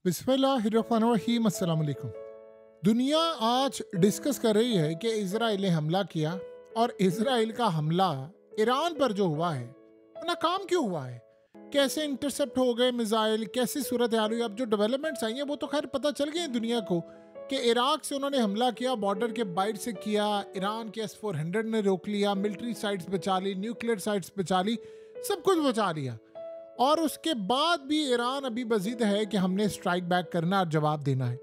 बिस्मिल्लाहिर्रहमानिर्रहीम। अस्सलाम वालेकुम। दुनिया आज डिस्कस कर रही है कि इजराइल ने हमला किया और इजराइल का हमला ईरान पर जो हुआ है वो नाकाम क्यों हुआ है, कैसे इंटरसेप्ट हो गए मिसाइल, कैसी सूरत हाल हुई। अब जो डेवलपमेंट्स आई हैं वो तो खैर पता चल गई दुनिया को कि इराक से उन्होंने हमला किया, बॉर्डर के बाहर से किया, ईरान के S-400 ने रोक लिया, मिलिट्री साइट्स बचा ली, न्यूक्लियर साइट्स बचा ली, सब कुछ बचा लिया। और उसके बाद भी ईरान अभी बजीद है कि हमने स्ट्राइक बैक करना और जवाब देना है।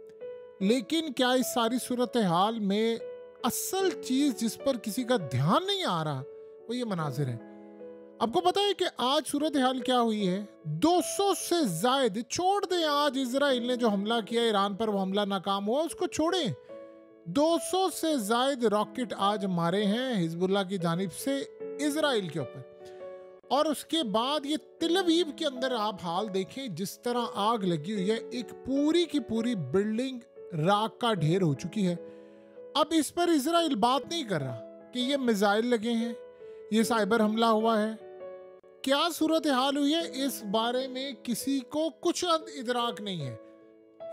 लेकिन क्या इस सारी सूरत हाल में असल चीज जिस पर किसी का ध्यान नहीं आ रहा वो ये मनाजिर है। आपको पता है कि आज सूरत हाल क्या हुई है? 200 से जायद, छोड़ दें आज इसराइल ने जो हमला किया ईरान पर, वो हमला नाकाम हुआ, उसको छोड़ें। 200 से जायद रॉकेट आज मारे हैं हिजबुल्लाह की जानिब से इसराइल के ऊपर। और उसके बाद ये तिल अवीव के अंदर आप हाल देखें, जिस तरह आग लगी हुई है, एक पूरी की पूरी बिल्डिंग राख का ढेर हो चुकी है। अब इस पर इजराइल बात नहीं कर रहा कि ये मिसाइल लगे हैं, ये साइबर हमला हुआ है, क्या सूरत हाल हुई है, इस बारे में किसी को कुछ इदराक नहीं है।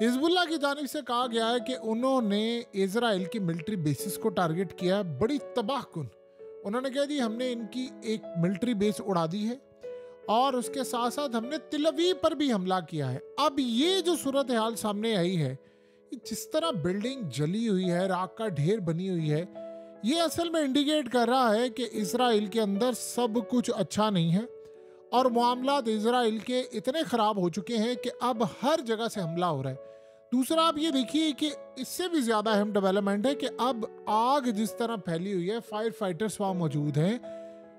हिजबुल्लाह की जानिब से कहा गया है कि उन्होंने इजराइल की मिलिट्री बेसिस को टारगेट किया, बड़ी तबाहकुन। उन्होंने कहा जी हमने इनकी एक मिलिट्री बेस उड़ा दी है और उसके साथ साथ हमने तिल अवीव पर भी हमला किया है। अब ये जो सूरत हाल सामने आई है, जिस तरह बिल्डिंग जली हुई है, राख का ढेर बनी हुई है, ये असल में इंडिकेट कर रहा है कि इसराइल के अंदर सब कुछ अच्छा नहीं है और मामलात इसराइल के इतने ख़राब हो चुके हैं कि अब हर जगह से हमला हो रहा है। दूसरा आप ये देखिए कि इससे भी ज़्यादा अहम डेवलपमेंट है कि अब आग जिस तरह फैली हुई है, फायर फाइटर्स वहाँ मौजूद हैं।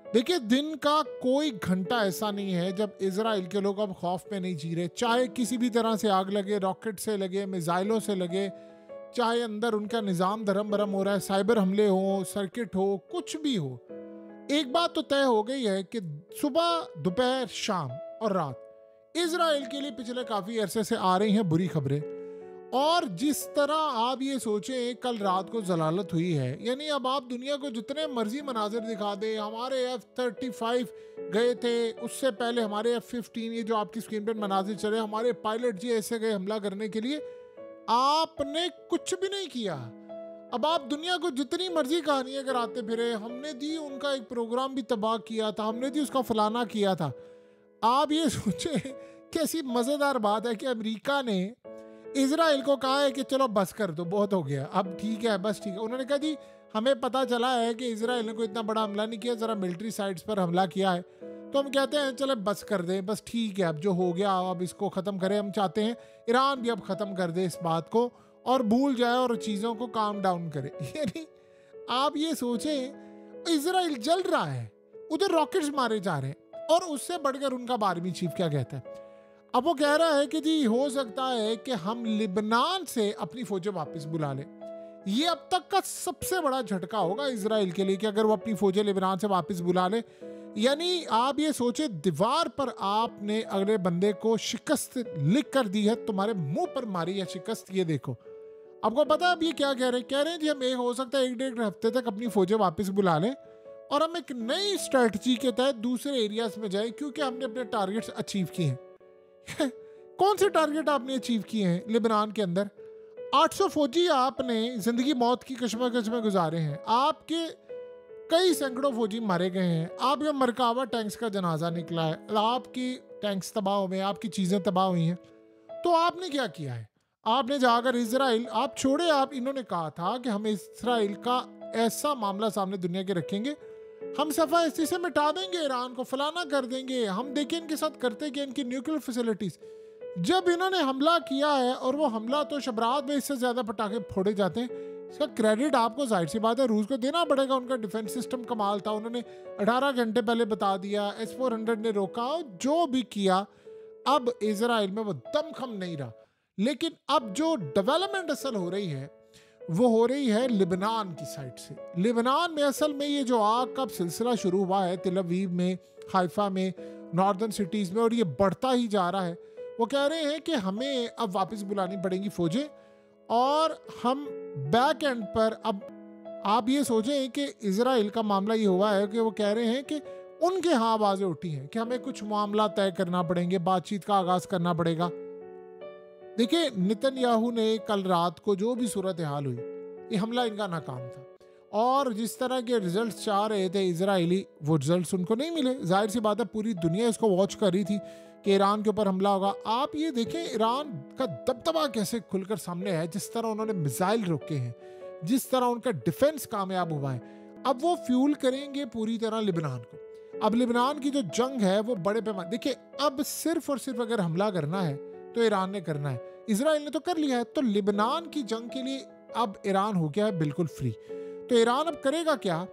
देखिए, दिन का कोई घंटा ऐसा नहीं है जब इजराइल के लोग अब खौफ में नहीं जी रहे, चाहे किसी भी तरह से आग लगे, रॉकेट से लगे, मिसाइलों से लगे, चाहे अंदर उनका निज़ाम धर्म भरम हो रहा है, साइबर हमले हो, सर्किट हो, कुछ भी हो। एक बात तो तय हो गई है कि सुबह, दोपहर, शाम और रात इजराइल के लिए पिछले काफ़ी अरसे से आ रही हैं बुरी खबरें। और जिस तरह आप ये सोचें, कल रात को जलालत हुई है, यानी अब आप दुनिया को जितने मर्जी मनाजिर दिखा दे, हमारे F-35 गए थे, उससे पहले हमारे F-15, ये जो आपकी स्क्रीन पर मनाजिर चले, हमारे पायलट जी ऐसे गए हमला करने के लिए, आपने कुछ भी नहीं किया। अब आप दुनिया को जितनी मर्जी कहानियां कराते फिरे, हमने दी उनका एक प्रोग्राम भी तबाह किया था, हमने दी उसका फलाना किया था। आप ये सोचें कैसी मज़ेदार बात है कि अमेरिका ने इजराइल को कहा है कि चलो बस कर दो, बहुत हो गया, अब ठीक है, बस ठीक है। उन्होंने कहा जी हमें पता चला है कि इजराइल ने कोई इतना बड़ा हमला नहीं किया, ज़रा मिलिट्री साइट्स पर हमला किया है, तो हम कहते हैं चलो बस कर दें, बस ठीक है, अब जो हो गया अब इसको ख़त्म करें। हम चाहते हैं ईरान भी अब ख़त्म कर दे इस बात को और भूल जाए और चीज़ों को काम डाउन करे। यानी आप ये सोचें, इजराइल जल रहा है, उधर रॉकेट्स मारे जा रहे हैं, और उससे बढ़कर उनका आर्मी चीफ क्या कहता है? अब वो कह रहा है कि जी हो सकता है कि हम लिबनान से अपनी फौजें वापस बुला लें। ये अब तक का सबसे बड़ा झटका होगा इजराइल के लिए कि अगर वो अपनी फौजें लिबनान से वापस बुला ले। यानी आप ये सोचे, दीवार पर आपने अगले बंदे को शिकस्त लिख कर दी है, तुम्हारे मुंह पर मारी है शिकस्त, ये देखो। आपको पता है अब ये क्या कह रहे हैं? कह रहे हैं जी हम हो सकता है 1-1.5 हफ्ते तक अपनी फौजें वापस बुला लें और हम एक नई स्ट्रेटजी के तहत दूसरे एरियाज में जाए, क्योंकि हमने अपने टारगेट्स अचीव किए हैं। कौन से टारगेट आपने अचीव किए हैं? लिबनान के अंदर 800 फौजी आपने जिंदगी मौत की कशमकश में गुजारे हैं, आपके कई सैकड़ों फौजी मारे गए हैं, आपके मरकावा टैंक्स का जनाजा निकला है, आपकी टैंक्स तबाह हुए, आपकी चीज़ें तबाह हुई हैं। तो आपने क्या किया है? आपने जाकर इजराइल, आप छोड़े, आप, इन्होंने कहा था कि हम इजराइल का ऐसा मामला सामने दुनिया के रखेंगे, हम सफा इसी से मिटा देंगे ईरान को, फलाना कर देंगे, हम देखें इनके साथ करते कि इनकी न्यूक्लियर फैसिलिटीज। जब इन्होंने हमला किया है, और वो हमला तो शबरात में इससे ज्यादा पटाखे फोड़े जाते हैं, इसका क्रेडिट आपको जाहिर सी बात है रूस को देना पड़ेगा। उनका डिफेंस सिस्टम कमाल था, उन्होंने 18 घंटे पहले बता दिया, S-400 ने रोका, जो भी किया। अब इजराइल में वो दमखम नहीं रहा। लेकिन अब जो डेवलपमेंट असल हो रही है वो हो रही है लिबनान की साइड से। लिबनान में असल में ये जो आग का सिलसिला शुरू हुआ है, तिल अवीव में, हाइफा में, नॉर्दर्न सिटीज़ में, और ये बढ़ता ही जा रहा है। वो कह रहे हैं कि हमें अब वापस बुलानी पड़ेंगी फौजें, और हम बैक एंड पर, अब आप ये सोचें कि इजराइल का मामला ये हुआ है कि वो कह रहे हैं कि उनके यहाँ आवाज़ें उठी हैं कि हमें कुछ मामला तय करना पड़ेंगे, बातचीत का आगाज़ करना पड़ेगा। देखिए, नेतन्याहू ने कल रात को जो भी सूरत हाल हुई, ये हमला इनका नाकाम था। और जिस तरह के रिजल्ट्स चाह रहे थे इजरायली, वो रिजल्ट्स उनको नहीं मिले। जाहिर सी बात है, पूरी दुनिया इसको वॉच कर रही थी कि ईरान के ऊपर हमला होगा। आप ये देखें ईरान का दबदबा कैसे खुलकर सामने है, जिस तरह उन्होंने मिसाइल रोके हैं, जिस तरह उनका डिफेंस कामयाब हुआ है। अब वो फ्यूल करेंगे पूरी तरह लिबनान को। अब लिबनान की जो जंग है वो बड़े पैमाने, देखिए अब सिर्फ और सिर्फ अगर हमला करना है तो ईरान ने करना है। इजराइल ने तो कर लिया है, तो लिबनान की जंग के लिए अब ईरान हो गया है बिल्कुल फ्री। तो ईरान अब करेगा क्या?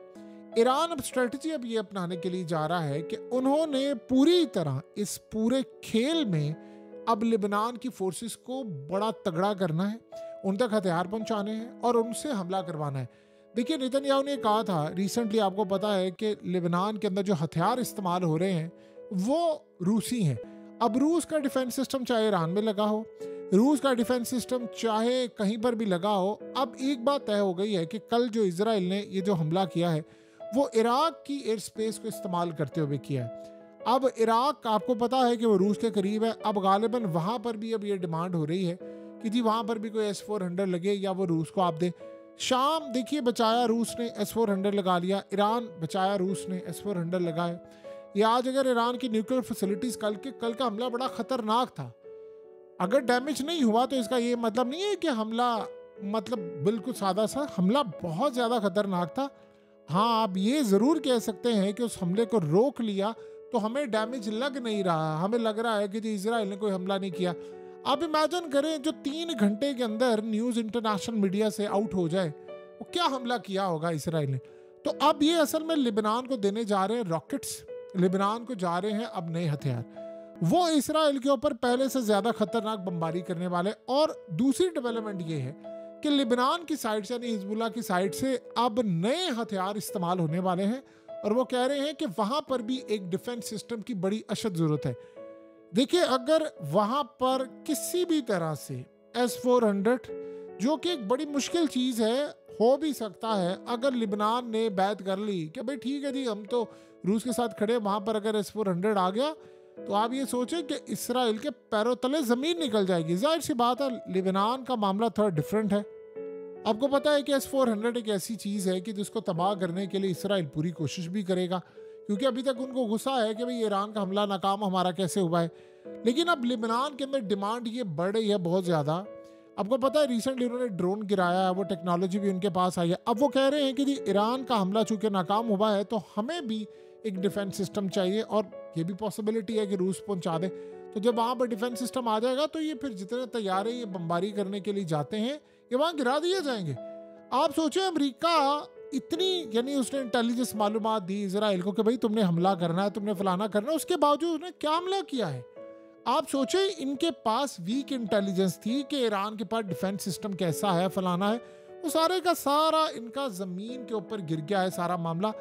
ईरान अब स्ट्रेटजी अब ये अपनाने के लिए जा रहा है कि उन्होंने पूरी तरह इस पूरे खेल में अब लिबनान की फोर्सेस को बड़ा तगड़ा करना है, उन तक हथियार पहुंचाने हैं और उनसे हमला करवाना है। देखिए, नेतन्याहू ने कहा था रिसेंटली, आपको पता है कि लिबनान के अंदर जो हथियार इस्तेमाल हो रहे हैं वो रूसी हैं। अब रूस का डिफेंस सिस्टम चाहे ईरान में लगा हो, रूस का डिफेंस सिस्टम चाहे कहीं पर भी लगा हो, अब एक बात तय हो गई है कि कल जो इजराइल ने ये जो हमला किया है वो इराक की एयर स्पेस को इस्तेमाल करते हुए किया है। अब इराक, आपको पता है कि वो रूस के करीब है। अब गालिबन वहां पर भी अब ये डिमांड हो रही है कि जी वहां पर भी कोई S-400 लगे या वो रूस को आप दे। शाम देखिए, बचाया रूस ने, S-400 लगा लिया। ईरान बचाया, रूस ने S-400 लगाए। ये आज अगर ईरान की न्यूक्लियर फैसिलिटीज, कल का हमला बड़ा खतरनाक था। अगर डैमेज नहीं हुआ तो इसका ये मतलब नहीं है कि हमला मतलब बिल्कुल सादा सा हमला, बहुत ज्यादा खतरनाक था। हाँ, आप ये जरूर कह सकते हैं कि उस हमले को रोक लिया तो हमें डैमेज लग नहीं रहा, हमें लग रहा है कि जी इजराइल ने कोई हमला नहीं किया। आप इमेजिन करें, जो 3 घंटे के अंदर न्यूज इंटरनेशनल मीडिया से आउट हो जाए, वो क्या हमला किया होगा इजराइल ने। तो अब ये असल में लिबनान को देने जा रहे हैं रॉकेट्स, लिबनान को जा रहे हैं अब नए हथियार। वो इजराइल के ऊपर पहले से ज्यादा खतरनाक बमबारी करने वाले। और दूसरी डेवलपमेंट ये है कि लिबनान की साइड से, यानी हिजबुल्लाह की साइड से अब नए हथियार इस्तेमाल होने वाले हैं और वो कह रहे हैं कि वहां पर भी एक डिफेंस सिस्टम की बड़ी अशद जरूरत है। देखिए, अगर वहां पर किसी भी तरह से S-400, जो कि एक बड़ी मुश्किल चीज है, हो भी सकता है, अगर लिबनान ने बैत कर ली कि भाई ठीक है जी हम तो रूस के साथ खड़े, वहां पर अगर S-400 आ गया तो आप ये सोचें कि इसराइल के पैरों तले जमीन निकल जाएगी। जाहिर सी बात है, लिबनान का मामला थोड़ा डिफरेंट है। आपको पता है कि S-400 एक ऐसी चीज है कि जिसको तबाह करने के लिए इसराइल पूरी कोशिश भी करेगा, क्योंकि अभी तक उनको गुस्सा है कि भाई ईरान का हमला नाकाम हमारा कैसे हुआ है। लेकिन अब लिबनान के अंदर डिमांड ये बढ़ रही है बहुत ज्यादा। आपको पता है रिसेंटली उन्होंने ड्रोन गिराया है, वो टेक्नोलॉजी भी उनके पास आई है। अब वो कह रहे हैं कि जी ईरान का हमला चूंकि नाकाम हुआ है तो हमें भी एक डिफेंस सिस्टम चाहिए, और ये भी पॉसिबिलिटी है कि रूस पहुंचा दे। तो जब वहां पर डिफेंस सिस्टम आ जाएगा तो ये फिर जितने तैयारे ये बमबारी करने के लिए जाते हैं ये वहां गिरा दिए जाएंगे। आप सोचें, अमेरिका इतनी, यानी उसने इंटेलिजेंस मालूमात दी इजराइल को कि भाई तुमने हमला करना है, तुमने फलाना करना है, उसके बावजूद उसने क्या हमला किया है। आप सोचें, इनके पास वीक इंटेलिजेंस थी कि ईरान के पास डिफेंस सिस्टम कैसा है, फलाना है, वो सारे का सारा इनका जमीन के ऊपर गिर गया है सारा मामला।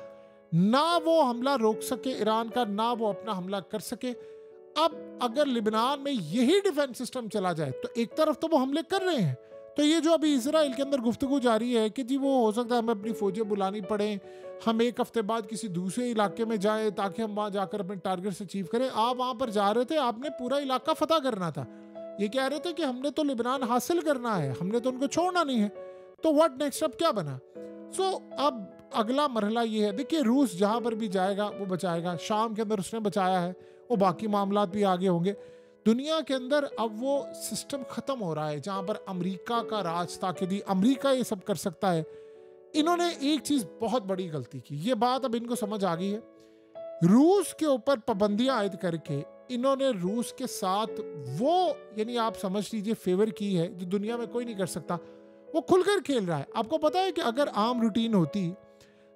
ना वो हमला रोक सके ईरान का, ना वो अपना हमला कर सके। अब अगर लिबनान में यही डिफेंस सिस्टम चला जाए तो एक तरफ तो वो हमले कर रहे हैं, तो ये जो अभी इजराइल के अंदर गुफ्तगू जारी है कि जी वो हो सकता है हमें अपनी फौजें बुलानी पड़े, हम 1 हफ्ते बाद किसी दूसरे इलाके में जाएं ताकि हम वहां जाकर अपने टारगेट से अचीव करें। आप वहां पर जा रहे थे, आपने पूरा इलाका फतह करना था, ये कह रहे थे कि हमने तो लिबनान हासिल करना है, हमने तो उनको छोड़ना नहीं है। तो व्हाट नेक्स्ट, अब क्या बना? अब अगला मरहला ये है। देखिए, रूस जहां पर भी जाएगा वो बचाएगा। शाम के अंदर उसने बचाया है, वो बाकी मामला भी आगे होंगे। दुनिया के अंदर अब वो सिस्टम खत्म हो रहा है जहां पर अमेरिका का राज था कि अमेरिका ये सब कर सकता है। इन्होंने एक चीज बहुत बड़ी गलती की, ये बात अब इनको समझ आ गई है। रूस के ऊपर पाबंदियां आयद करके इन्होंने रूस के साथ वो, यानी आप समझ लीजिए फेवर की है जो दुनिया में कोई नहीं कर सकता। वो खुलकर खेल रहा है। आपको पता है कि अगर आम रूटीन होती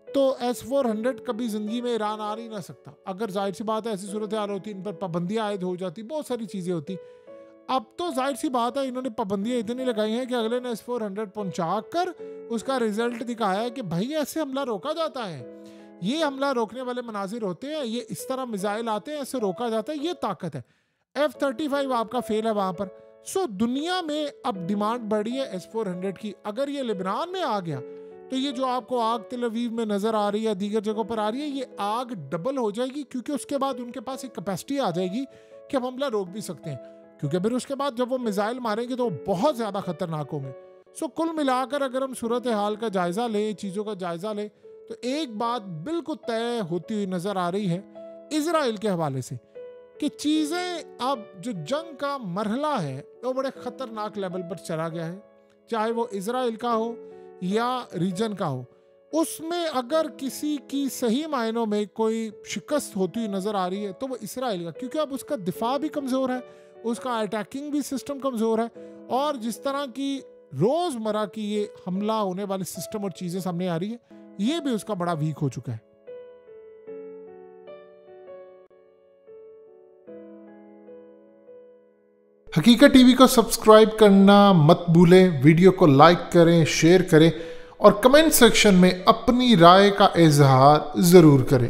तो S-400 कभी जिंदगी में ईरान आ नहीं ना सकता। अगर जाहिर सी बात है ऐसी सूरत हाल होती, इन पर पाबंदियां आयद हो जाती, बहुत सारी चीजें होती। अब तो जाहिर सी बात है इन्होंने पाबंदियां इतनी लगाई हैं कि अगले ने S-400 पहुंचा कर उसका रिजल्ट दिखाया है कि भाई ऐसे हमला रोका जाता है, ये हमला रोकने वाले मनाजिर होते हैं, ये इस तरह मिसाइल आते हैं, ऐसे रोका जाता है, ये ताकत है। F-35 आपका फेल है वहां पर। दुनिया में अब डिमांड बढ़ी है S-400 की। अगर ये लिबनान में आ गया तो ये जो आपको आग तेल अवीव में नजर आ रही है, दीगर जगहों पर आ रही है, ये आग डबल हो जाएगी, क्योंकि उसके बाद उनके पास एक कैपेसिटी आ जाएगी कि हम हमला रोक भी सकते हैं। क्योंकि फिर उसके बाद जब वो मिसाइल मारेंगे तो बहुत ज़्यादा खतरनाक होंगे। सो कुल मिलाकर अगर हम सूरत हाल का जायज़ा लें, चीज़ों का जायज़ा लें, तो एक बात बिल्कुल तय होती हुई नज़र आ रही है इजराइल के हवाले से कि चीज़ें अब जो जंग का मरहला है वो बड़े ख़तरनाक लेवल पर चला गया है। चाहे वो इजराइल का हो या रीजन का हो, उसमें अगर किसी की सही मायनों में कोई शिकस्त होती हुई नज़र आ रही है तो वो इसराइल का, क्योंकि अब उसका दिफा भी कमज़ोर है, उसका अटैकिंग भी सिस्टम कमज़ोर है, और जिस तरह की रोज़मर्रा की ये हमला होने वाले सिस्टम और चीज़ें सामने आ रही है, ये भी उसका बड़ा वीक हो चुका है। हकीकत टीवी को सब्सक्राइब करना मत भूलें, वीडियो को लाइक करें, शेयर करें और कमेंट सेक्शन में अपनी राय का इजहार ज़रूर करें।